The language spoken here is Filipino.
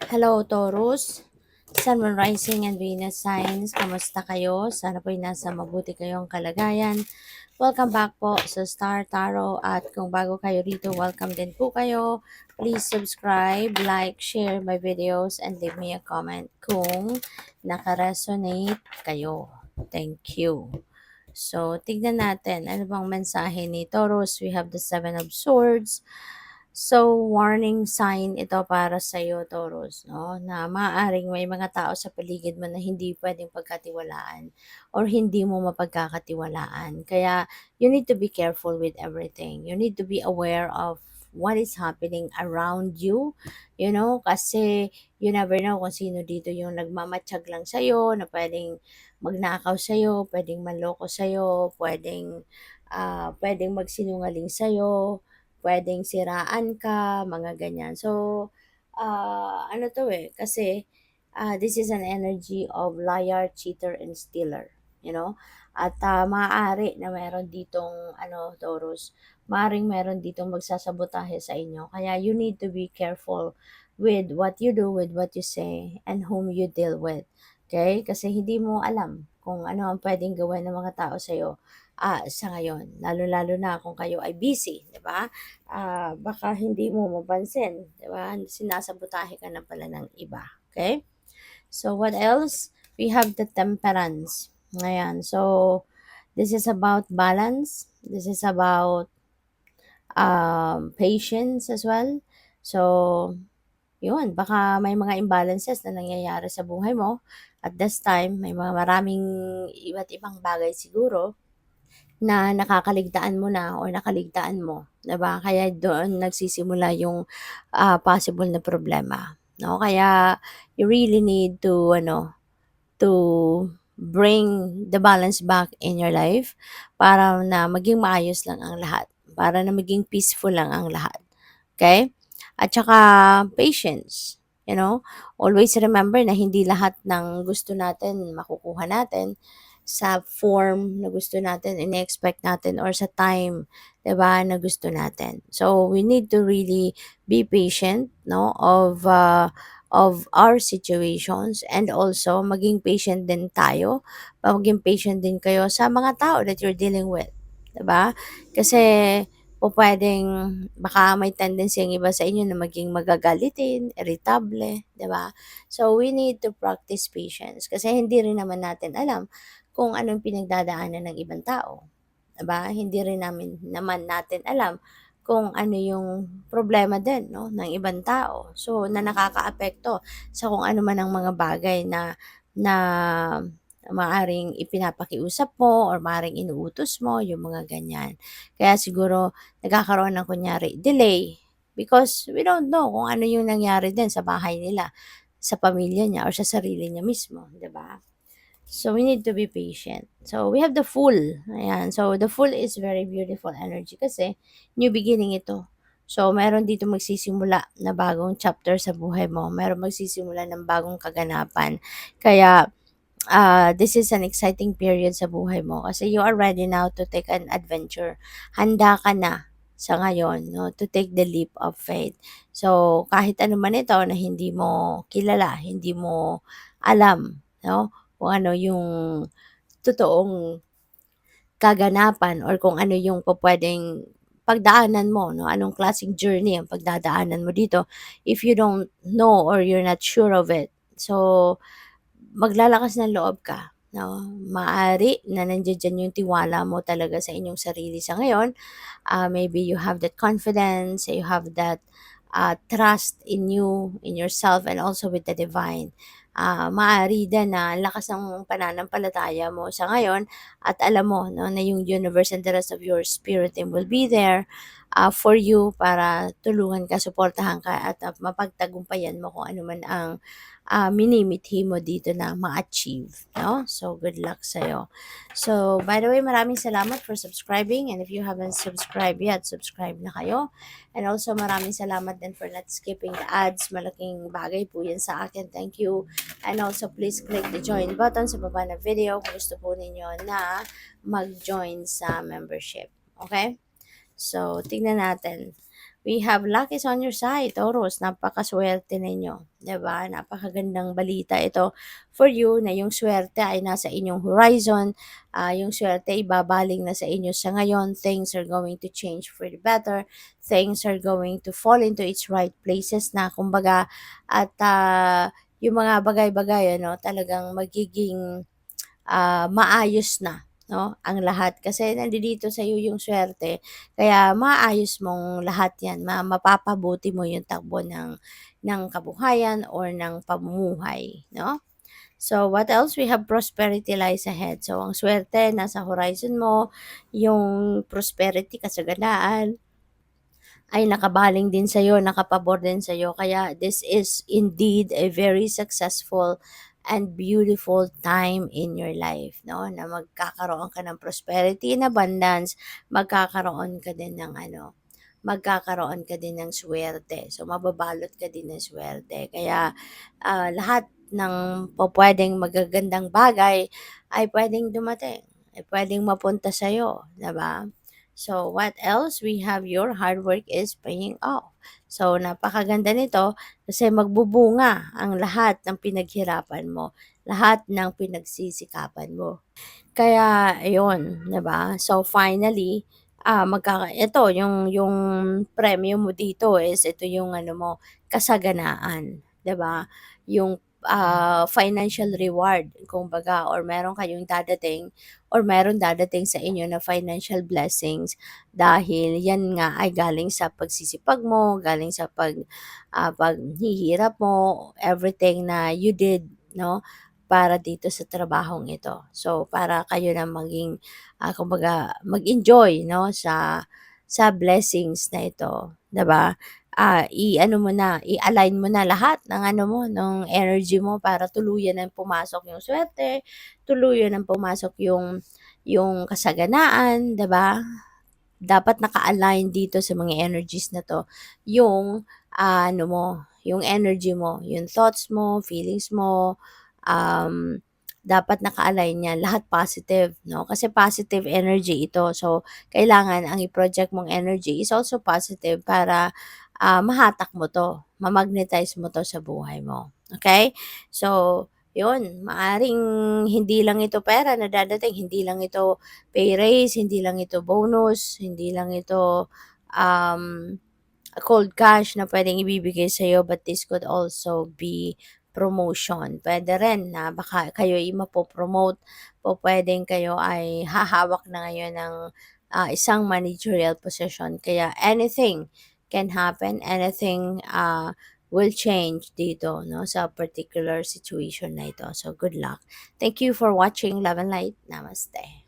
Hello, Taurus. Sun, Moon, Rising, and Venus signs. Kamusta kayo? Sana po'y nasa mabuti kayong kalagayan. Welcome back po sa Star Tarot. At kung bago kayo rito, welcome din po kayo. Please subscribe, like, share my videos, and leave me a comment kung nakaresonate kayo. Thank you. So, tignan natin. Ano bang mensahe ni Taurus? We have the Seven of Swords. So, warning sign ito para sa iyo, Taurus, no? Na maaaring may mga tao sa paligid mo na hindi pwedeng pagkatiwalaan or hindi mo mapagkakatiwalaan. Kaya, you need to be careful with everything. You need to be aware of what is happening around you, kasi you never know kung sino dito yung nagmamatsyag lang sa'yo, na pwedeng magnakaw sa'yo, pwedeng manloko sa'yo, pwedeng magsinungaling sa'yo, puwedeng siraan ka, mga ganyan. So, ano 'to, kasi, this is an energy of liar, cheater, and stealer, you know? At, maaari na meron ditong Taurus, maaaring meron ditong magsasabotahe sa inyo. Kaya you need to be careful with what you do, with what you say, and whom you deal with, okay? Kasi hindi mo alam kung ano ang puwedeng gawin ng mga tao sa'yo, sa ngayon. Lalo-lalo na kung kayo ay busy, 'di ba? Baka hindi mo mapansin, 'di ba? Sinasabotahe ka na pala ng iba, okay? So what else? We have the temperance. Ayan. So this is about balance. This is about patience as well. So yun, baka may mga imbalances na nangyayari sa buhay mo at this time. May mga maraming iba't ibang bagay siguro na nakakaligtaan mo na or nakaligtaan mo, 'di ba? Kaya doon nagsisimula yung, possible na problema, 'no? Kaya you really need to to bring the balance back in your life para na maging maayos lang ang lahat, para na maging peaceful lang ang lahat, okay? At saka patience, always remember na hindi lahat ng gusto natin makukuha natin sa form na gusto natin, ine-expect natin or sa time, 'di ba, na gusto natin. So we need to really be patient, no, of our situations, and also maging patient din tayo. Maging patient din kayo sa mga tao that you're dealing with, 'di ba? Kasi pupuwedeng baka may tendency ang iba sa inyo na maging magagalitin, irritable, 'di ba? So we need to practice patience kasi hindi rin naman natin alam kung anong pinagdadaanan ng ibang tao, 'di ba? Hindi rin naman natin alam kung ano yung problema din, 'no, ng ibang tao. So, na nakakaapekto sa kung ano man ang mga bagay na maaaring ipinapakiusap mo or maaaring inuutos mo, yung mga ganyan. Kaya siguro nagkakaroon ng kunyari delay because we don't know kung ano yung nangyari din sa bahay nila, sa pamilya niya or sa sarili niya mismo, 'di ba? So, we need to be patient. So, we have the Fool. Ayan. So, the Fool is very beautiful energy kasi new beginning ito. So, meron dito magsisimula na bagong chapter sa buhay mo. Meron magsisimula ng bagong kaganapan. Kaya, this is an exciting period sa buhay mo kasi you are ready now to take an adventure. Handa ka na sa ngayon, no, to take the leap of faith. So, kahit ano man ito na hindi mo kilala, hindi mo alam, no, kung ano yung totoong kaganapan or kung ano yung pupuwedeng pagdaanan mo, 'no, anong klaseng journey ang pagdadaanan mo dito if you don't know or you're not sure of it. So, maglalakas ng loob ka, 'no. Maaari na nandiya-diyan yung tiwala mo talaga sa inyong sarili sa ngayon. Maybe you have that confidence, you have that, trust in you, in yourself, and also with the divine. Maaari din na ang lakas ng pananampalataya mo sa ngayon at alam mo, 'no, na yung universe and the rest of your spirit team will be there, for you para tulungan ka, suportahan ka at, mapagtagumpayan mo kung ano man ang, minimithi mo dito na ma-achieve, 'no. So, good luck sa'yo. So, by the way, maraming salamat for subscribing, and if you haven't subscribed yet, subscribe na kayo. And also, maraming salamat din for not skipping the ads. Malaking bagay po yan sa akin. Thank you. And also, please click the join button sa baba ng video kung gusto po ninyo na mag-join sa membership. Okay? So, tingnan natin. we have luck is on your side, Taurus. Napakaswerte ninyo, 'di ba? Napakagandang balita ito for you na yung swerte ay nasa inyong horizon. Yung swerte ay babaling na sa inyo sa ngayon. Things are going to change for the better. Things are going to fall into its right places na kumbaga at yung mga bagay-bagay ano talagang magiging maayos na 'no, ang lahat kasi nandito sa iyo yung swerte kaya maayos mong lahat 'yan, mapapabuti mo yung takbo ng kabuhayan or ng pamumuhay 'no. So, what else? We have prosperity lies ahead. So, ang swerte nasa horizon mo, yung prosperity, kasaganaan, ay nakabaling din sa'yo, nakapabor din sa'yo. Kaya this is indeed a very successful and beautiful time in your life, no? Na magkakaroon ka ng prosperity and abundance, magkakaroon ka din ng magkakaroon ka din ng swerte. So, mababalot ka din ng swerte. Kaya, lahat ng pupuwedeng magagandang bagay ay puwedeng dumating, ay puwedeng mapunta sa'yo, 'di ba? So, what else? We have your hard work is paying off. So, napakaganda nito kasi magbubunga ang lahat ng pinaghirapan mo, lahat ng pinagsisikapan mo. Kaya ayun, 'di ba? So finally, ito yung premyo mo dito is ito yung ano mo, kasaganaan, 'di ba? Yung, financial reward kumbaga or meron kayong dadating or meron dadating sa inyo na financial blessings dahil yan nga ay galing sa pagsisipag mo, galing sa paghihirap mo, everything na you did, 'no? Para dito sa trabahong ito. So, para kayo na maging, kumbaga mag-enjoy 'no, sa blessings na ito, 'di ba? I-ano mo na, i-align mo na lahat ng ano mo, ng energy mo para tuluyan ng pumasok yung swerte, tuluyan ng pumasok yung kasaganaan, 'di ba? Dapat naka-align dito sa mga energies na 'to yung, ano mo, yung energy mo, yung thoughts mo, feelings mo, dapat naka-align yan, lahat positive 'no, kasi positive energy ito. So, kailangan ang i-project mong energy is also positive para, mahatak mo 'to, ma-magnetize mo 'to sa buhay mo, okay. So, yun, maaring hindi lang ito pera na dadating, hindi lang ito pay raise, hindi lang ito bonus, hindi lang ito, um cold cash na puwedeng ibibigay sa'yo but this could also be promotion. Puwede rin na baka kayo'y mapo-promote, pupuwedeng kayo ay hahawak na ngayon ng, isang managerial position. Kaya anything can happen, anything, will change dito 'no, sa particular situation na ito. So, good luck. Thank you for watching Love and Light. Namaste.